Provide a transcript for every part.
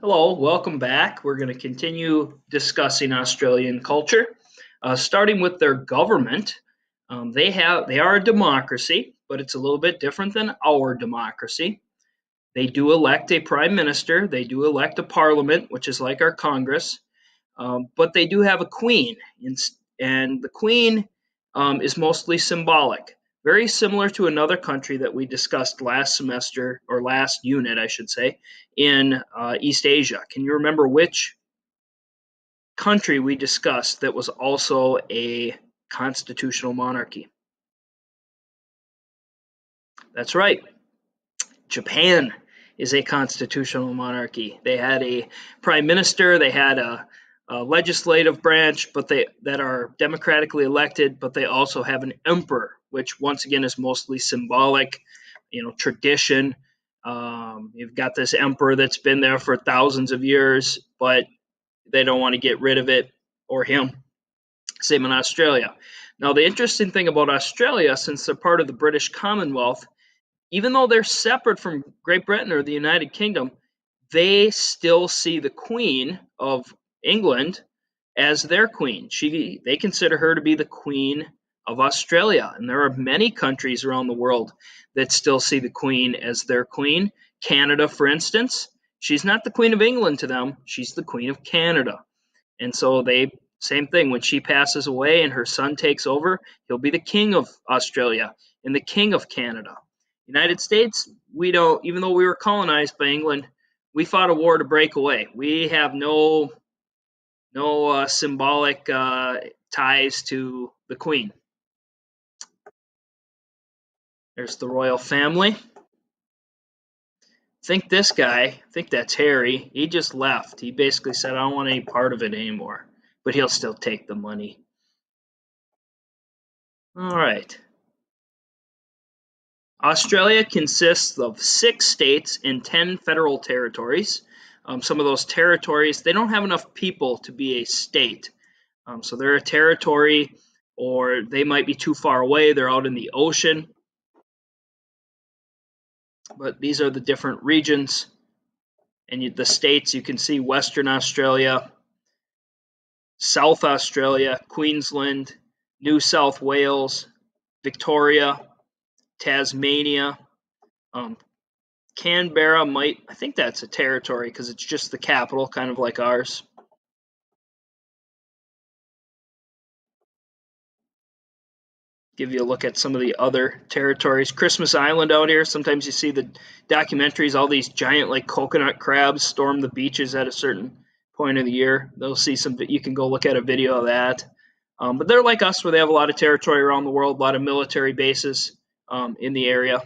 Hello, welcome back. We're going to continue discussing Australian culture, starting with their government. They are a democracy, but it's a little bit different than our democracy. They do elect a prime minister. They do elect a parliament, which is like our Congress, but they do have a queen, and the queen is mostly symbolic. Very similar to another country that we discussed last semester, or last unit, I should say, in East Asia. Can you remember which country we discussed that was also a constitutional monarchy? That's right. Japan is a constitutional monarchy. They had a prime minister, they had a legislative branch, but that are democratically elected, but they also have an emperor, which once again is mostly symbolic, tradition. You've got this emperor that's been there for thousands of years, but they don't want to get rid of it or him. Same in Australia. Now, the interesting thing about Australia, since they're part of the British Commonwealth, even though they're separate from Great Britain or the United Kingdom, they still see the Queen of England as their queen. They consider her to be the Queen of Australia. And there are many countries around the world that still see the Queen as their queen. Canada, for instance, she's not the Queen of England to them, she's the Queen of Canada. And so same thing, when she passes away and her son takes over, he'll be the King of Australia and the King of Canada. United States, we don't, even though we were colonized by England, we fought a war to break away. We have no symbolic ties to the Queen. There's the royal family. Think this guy, I think that's Harry, he just left. He basically said, I don't want any part of it anymore, but he'll still take the money. All right. Australia consists of 6 states and 10 federal territories. Some of those territories, they don't have enough people to be a state. So they're a territory, or they might be too far away. They're out in the ocean. But these are the different regions. And the states, you can see Western Australia, South Australia, Queensland, New South Wales, Victoria, Tasmania, Canberra I think that's a territory because it's just the capital, kind of like ours. Give you a look at some of the other territories. Christmas Island out here, sometimes you see the documentaries, all these giant like coconut crabs storm the beaches at a certain point of the year. They'll see you can go look at a video of that. But they're like us, where they have a lot of territory around the world, a lot of military bases in the area.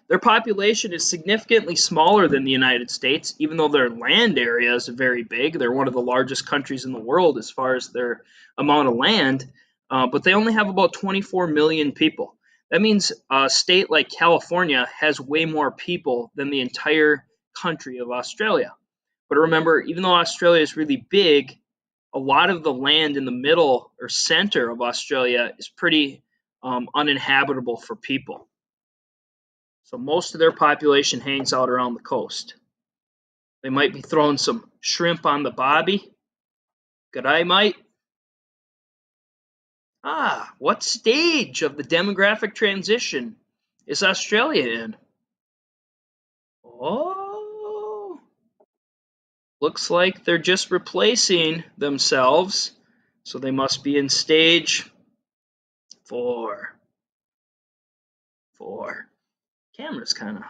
Their population is significantly smaller than the United States, even though their land area is very big. They're one of the largest countries in the world as far as their amount of land, but they only have about 24 million people. That means a state like California has way more people than the entire country of Australia. But remember, even though Australia is really big, a lot of the land in the middle or center of Australia is pretty uninhabitable for people. So most of their population hangs out around the coast. They might be throwing some shrimp on the bobby. Good eye, mate. What stage of the demographic transition is Australia in? Oh, looks like they're just replacing themselves. So they must be in stage 4. Camera's kind of,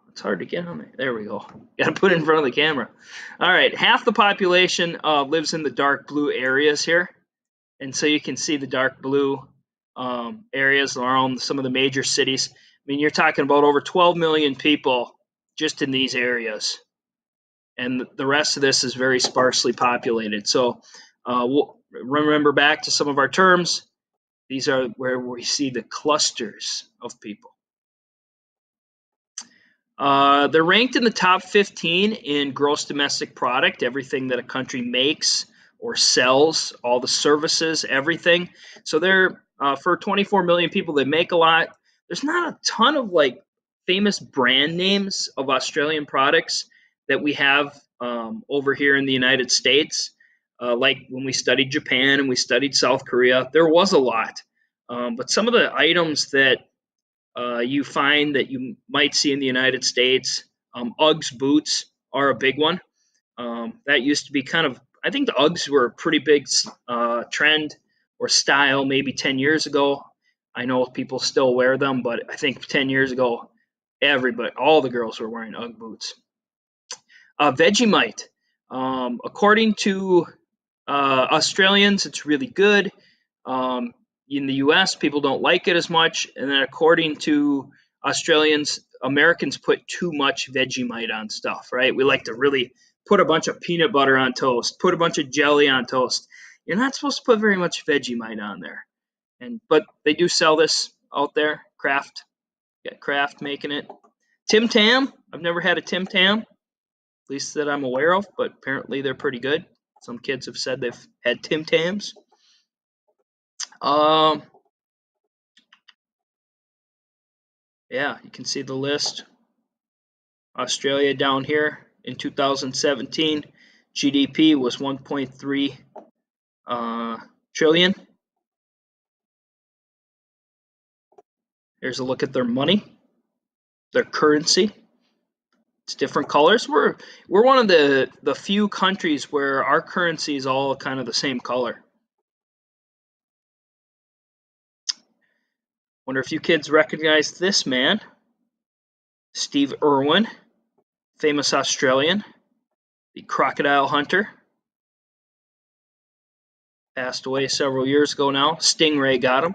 it's hard to get on there. There we go. Got to put it in front of the camera. All right, half the population lives in the dark blue areas here. And so you can see the dark blue areas around some of the major cities. I mean, you're talking about over 12 million people just in these areas. And the rest of this is very sparsely populated. So we'll remember back to some of our terms. These are where we see the clusters of people. They're ranked in the top 15 in gross domestic product, everything that a country makes or sells, all the services, everything. So they're for 24 million people, they make a lot. There's not a ton of like famous brand names of Australian products that we have over here in the United States. Like when we studied Japan and we studied South Korea, there was a lot. But some of the items that you find that you might see in the United States, Uggs boots are a big one. That used to be kind of, I think the Uggs were a pretty big trend or style maybe 10 years ago. I know people still wear them, but I think 10 years ago, everybody, all the girls were wearing Ugg boots. Vegemite. According to Australians, it's really good. In the US, people don't like it as much. And then according to Australians, Americans put too much Vegemite on stuff, right? We like to really put a bunch of peanut butter on toast, put a bunch of jelly on toast. You're not supposed to put very much Vegemite on there. But they do sell this out there. Kraft, got Kraft making it. Tim Tam. I've never had a Tim Tam, at least that I'm aware of, but apparently they're pretty good. Some kids have said they've had Tim Tams. Yeah, you can see the list. Australia down here in 2017, GDP was 1.3 trillion. Here's a look at their money, their currency. It's different colors. We're one of the few countries where our currency is all kind of the same color. Wonder if you kids recognize this man, Steve Irwin, famous Australian, the crocodile hunter. Passed away several years ago now. Stingray got him.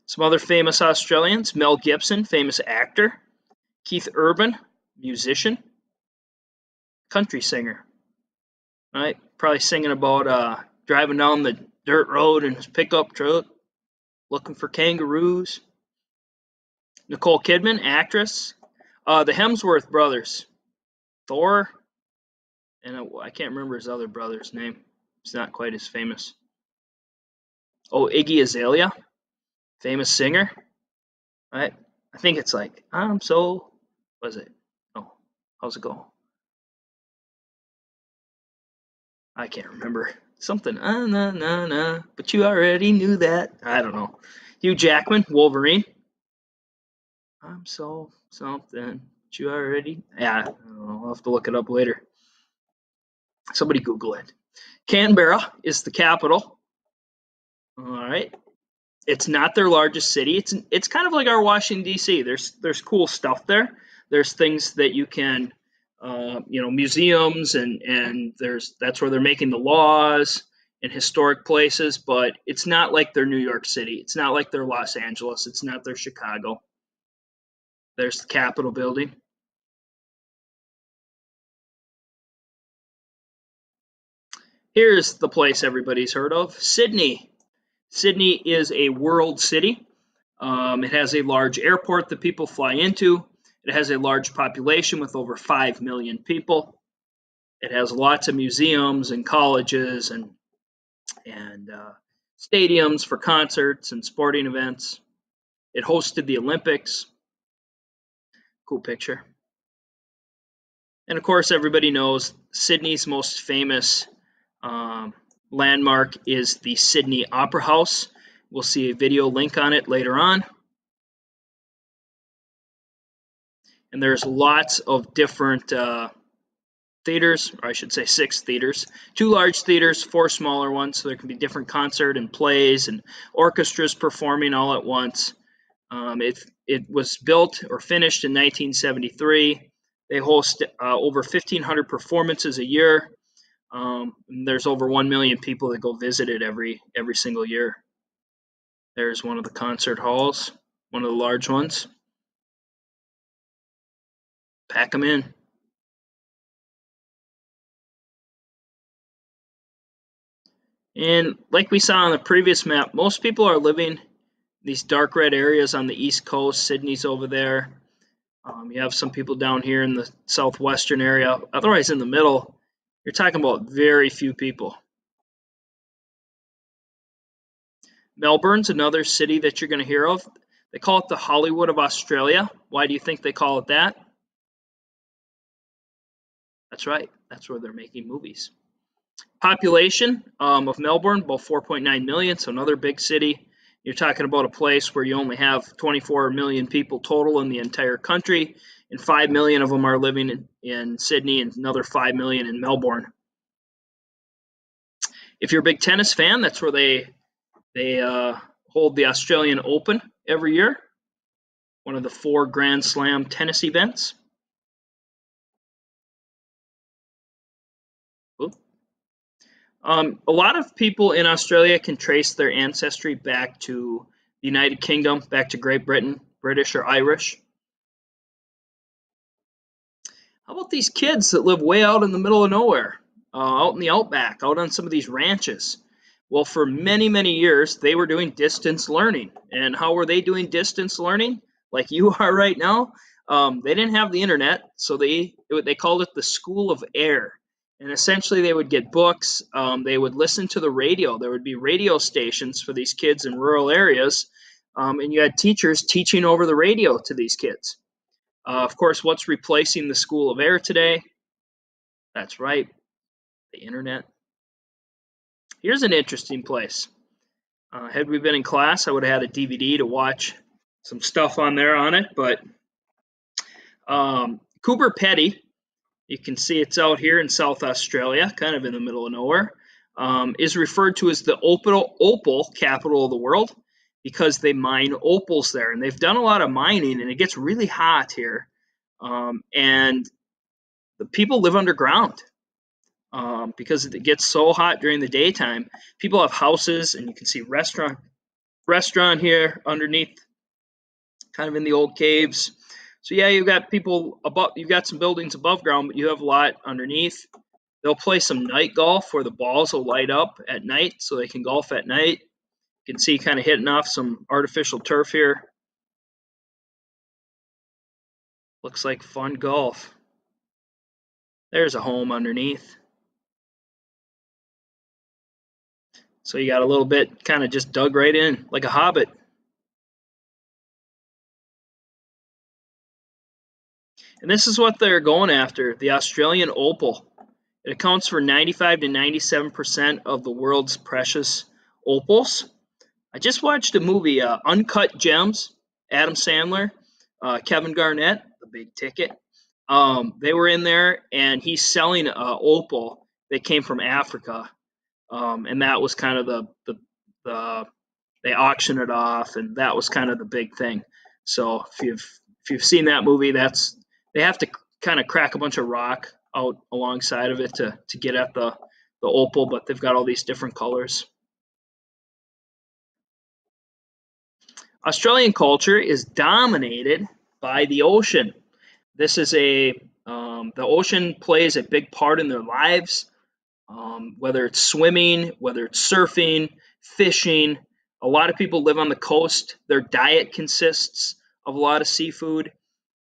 Some other famous Australians, Mel Gibson, famous actor. Keith Urban, musician. Country singer. Right? Probably singing about driving down the dirt road in his pickup truck, looking for kangaroos. Nicole Kidman, actress. The Hemsworth brothers. Thor, and I can't remember his other brother's name. He's not quite as famous. Oh, Iggy Azalea, famous singer. Right? I think it's like, I'm so, was it? Oh, how's it go? I can't remember. Something, nah, but you already knew that. I don't know. Hugh Jackman, Wolverine. I'm so something. But you already, yeah, I don't know. I'll have to look it up later. Somebody Google it. Canberra is the capital. All right. It's not their largest city. It's kind of like our Washington D.C. There's cool stuff there. There's things that you can, museums and that's where they're making the laws and historic places. But it's not like their New York City. It's not like their Los Angeles. It's not their Chicago. There's the Capitol building. Here's the place everybody's heard of, Sydney. Sydney is a world city. It has a large airport that people fly into. It has a large population with over 5 million people. It has lots of museums and colleges and stadiums for concerts and sporting events. It hosted the Olympics. Cool picture. And of course, everybody knows Sydney's most famous landmark is the Sydney Opera House. We'll see a video link on it later on. And there's lots of different theaters, or I should say 6 theaters. 2 large theaters, 4 smaller ones, so there can be different concert and plays and orchestras performing all at once. It was built or finished in 1973. They host over 1,500 performances a year. There's over 1 million people that go visit it every single year. There's one of the concert halls, one of the large ones. Pack them in. And like we saw on the previous map, most people are living these dark red areas on the East Coast. Sydney's over there. You have some people down here in the southwestern area. Otherwise, in the middle, you're talking about very few people. Melbourne's another city that you're going to hear of. They call it the Hollywood of Australia. Why do you think they call it that? That's right. That's where they're making movies. Population of Melbourne, about 4.9 million, so another big city. You're talking about a place where you only have 24 million people total in the entire country, and 5 million of them are living in Sydney, and another 5 million in Melbourne. If you're a big tennis fan, that's where they hold the Australian Open every year, one of the 4 Grand Slam tennis events. A lot of people in Australia can trace their ancestry back to the United Kingdom, back to Great Britain, British or Irish. How about these kids that live way out in the middle of nowhere, out in the outback, out on some of these ranches? Well, for many, many years, they were doing distance learning. And how were they doing distance learning? Like you are right now. They didn't have the internet, so they called it the School of Air. And essentially, they would get books. They would listen to the radio. There would be radio stations for these kids in rural areas. And you had teachers teaching over the radio to these kids. Of course, what's replacing the School of Air today? That's right, the internet. Here's an interesting place. Had we been in class, I would have had a DVD to watch some stuff on there on it. But Coober Pedy, you can see it's out here in South Australia, kind of in the middle of nowhere, is referred to as the opal capital of the world because they mine opals there. And they've done a lot of mining, and it gets really hot here. And the people live underground. Because it gets so hot during the daytime. People have houses, and you can see restaurant here underneath, kind of in the old caves. So yeah, you've got people above, you've got some buildings above ground, but you have a lot underneath. They'll play some night golf where the balls will light up at night, so they can golf at night. You can see kind of hitting off some artificial turf here. Looks like fun golf. There's a home underneath. So you got a little bit kind of just dug right in like a hobbit. And this is what they're going after, the Australian opal. It accounts for 95 to 97% of the world's precious opals. I just watched a movie, Uncut Gems, Adam Sandler, Kevin Garnett, the big ticket. They were in there, and he's selling an opal that came from Africa. And that was kind of they auctioned it off, and that was kind of the big thing. So if you've seen that movie, they have to kind of crack a bunch of rock out alongside of it to get at the opal, but they've got all these different colors. Australian culture is dominated by the ocean. This is the ocean plays a big part in their lives, whether it's swimming, whether it's surfing, fishing. A lot of people live on the coast. Their diet consists of a lot of seafood.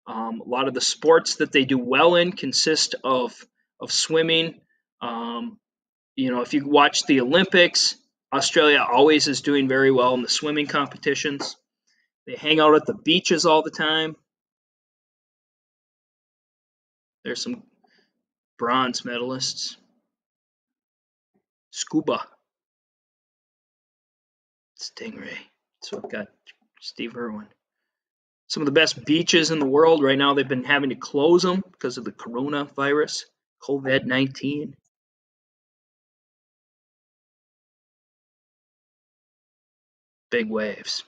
A lot of the sports that they do well in consist of swimming. If you watch the Olympics, Australia always is doing very well in the swimming competitions. They hang out at the beaches all the time. There's some bronze medalists. Scuba. Stingray. So I've got Steve Irwin. Some of the best beaches in the world right now, they've been having to close them because of the coronavirus, COVID-19. Big waves.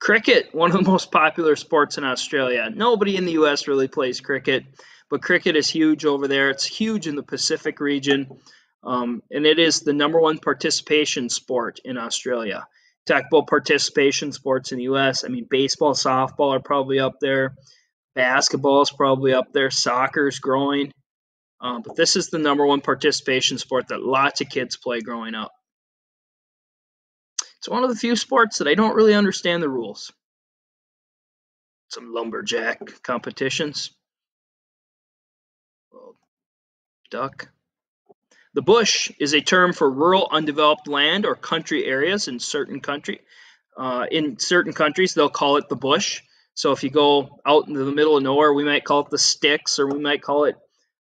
Cricket, one of the most popular sports in Australia. Nobody in the US really plays cricket, but cricket is huge over there. It's huge in the Pacific region, and it is the #1 participation sport in Australia. Talk about participation sports in the US. I mean, baseball, softball are probably up there. Basketball is probably up there. Soccer is growing. But this is the #1 participation sport that lots of kids play growing up. It's one of the few sports that I don't really understand the rules. Some lumberjack competitions. Well, duck. The bush is a term for rural, undeveloped land or country areas in certain countries. They'll call it the bush. So if you go out into the middle of nowhere, we might call it the sticks, or we might call it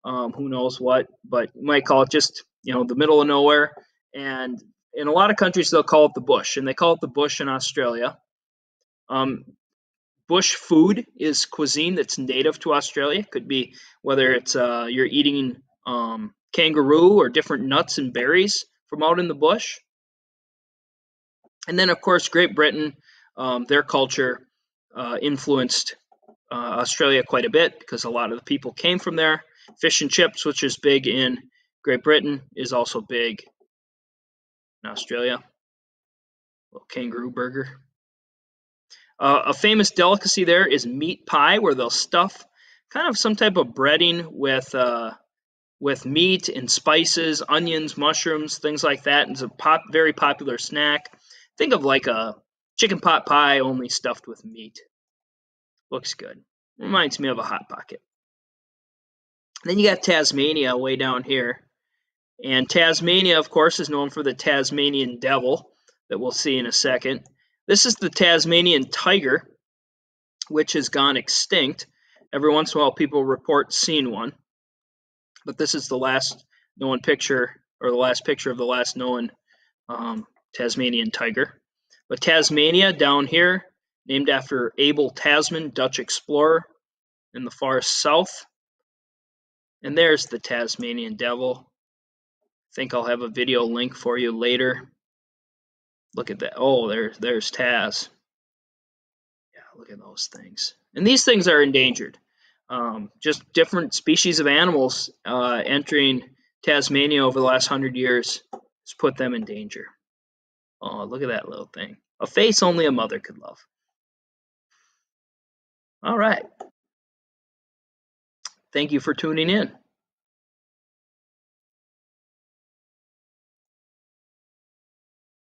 who knows what, but we might call it just the middle of nowhere. And in a lot of countries, they'll call it the bush, and they call it the bush in Australia. Bush food is cuisine that's native to Australia. Could be whether it's you're eating kangaroo or different nuts and berries from out in the bush. And then, of course, Great Britain, their culture influenced Australia quite a bit because a lot of the people came from there. Fish and chips, which is big in Great Britain, is also big in Australia. A little kangaroo burger. A famous delicacy there is meat pie, where they'll stuff kind of some type of breading with meat and spices, onions, mushrooms, things like that. It's a very popular snack. Think of like a chicken pot pie, only stuffed with meat. Looks good. Reminds me of a Hot Pocket. Then you got Tasmania way down here. And Tasmania, of course, is known for the Tasmanian devil that we'll see in a second. This is the Tasmanian tiger, which has gone extinct. Every once in a while, people report seeing one. But this is the last known picture, or the last picture of the last known Tasmanian tiger. But Tasmania down here, named after Abel Tasman, Dutch explorer in the far south. And there's the Tasmanian devil. I think I'll have a video link for you later. Look at that. Oh, there's Taz. Yeah, look at those things. And these things are endangered. Just different species of animals entering Tasmania over the last 100 years has put them in danger. Oh, look at that little thing. A face only a mother could love. All right. Thank you for tuning in.